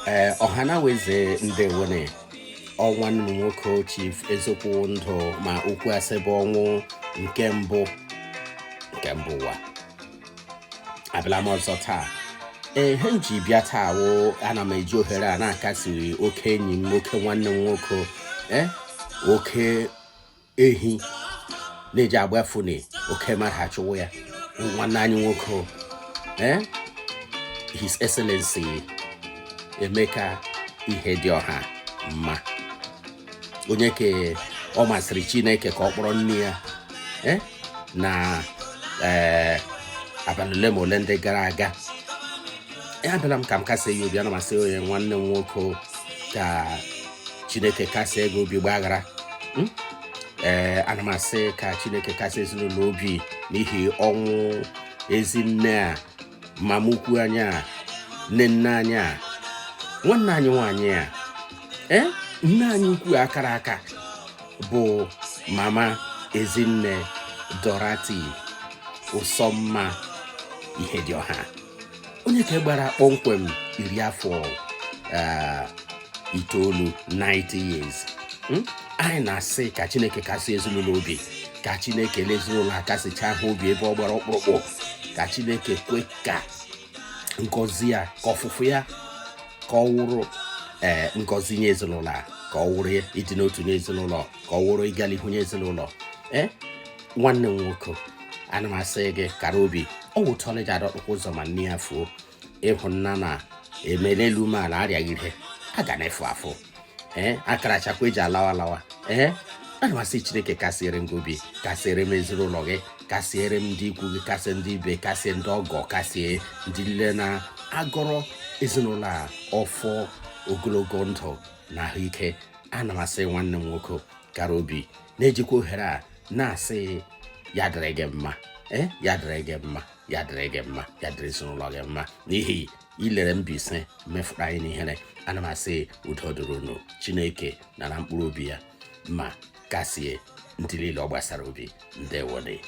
ọhana weze ndewone ọnwa nwoke Chief Ezekwu Ndụ ma okwu asebe ọnwụ nke mbụ ụwa abịala m ọzọ taa. Ihe nji bịa taa wụ ana m eji ohere a na-akasiri oke enyi m oke nwanne m nwoke oke ehi na-eji agbafune oke mmadụ achụwo ya nwanne anyị nwoke His Excellency Emeka Ihedioha mma, onye ke ọ masịrị Chineke ka ọ kpọrọ nne ya na abalị ole ma ole ndị gara aga. Abịala m ka m kasị ya obi, ana masị onye nwanne m nwoke ka Chineke kasị ego obi gbaghara. Ana masị ka Chineke kasị ezinụlọ obi n'ihi ọnwụ ezinne a, mama ukwu anya, nne anya, nwanne anyị nwaanyị a nne anyị ukwu akara aka bụ mama Ezinne Dorati Ụsọmma Ihedioha, onye ka gbara kpọmkwem 90 years. Anyị na-asị ka Chineke kasị ezinụlọ obi, ka Chineke lezinụlọ akasịcha ha obi ebe ọ gbara ọkpụrụkpụ, ka Chineke kwe ka ngọzi ya, ka ọfụfụ ya, ka ọ wụrụ ngọzi nye ezinụlọ a, ka ọ wụrụ ịdị n'otu n'ezinụlọ, ka ọ wụrụ ịga n'ihu nye ezinụlọ. Nwanne m nwoke, ana m asị gị kara obi, ọ wụtọla ji adọkpụkwa ụzọ ma nne ya fuo, ịhụnna na emele elu umeala arịaghị ihe a ga na-efu afụ akara chakwa eji alawa. Ana m asị Chineke kasịere m obi, kasịere m ezinụlọ gị, kasịere m ndị ikwu gị, kasị ndị ibe, kasị ndị ọgọ, kasị ndị niile na-agọrọ ezinụlọ a ọfọ ogologo ndụ na ahụike. Ana m asị nwanne m nwoke kara obi, na-ejikwa ohere a na-asị ya dịrị gị mma, ya dịrị gị mma, ya dịrị gị mma, ya dịrị ezinụlọ gị mma, n'ihi ilere Mbaise mefụrụ anyị n'ihere. Ana m asị udo dịrị unu, Chineke nara mkpụrụ obi ya ma kasie ndị niile ọ gbasara obi. Ndewone.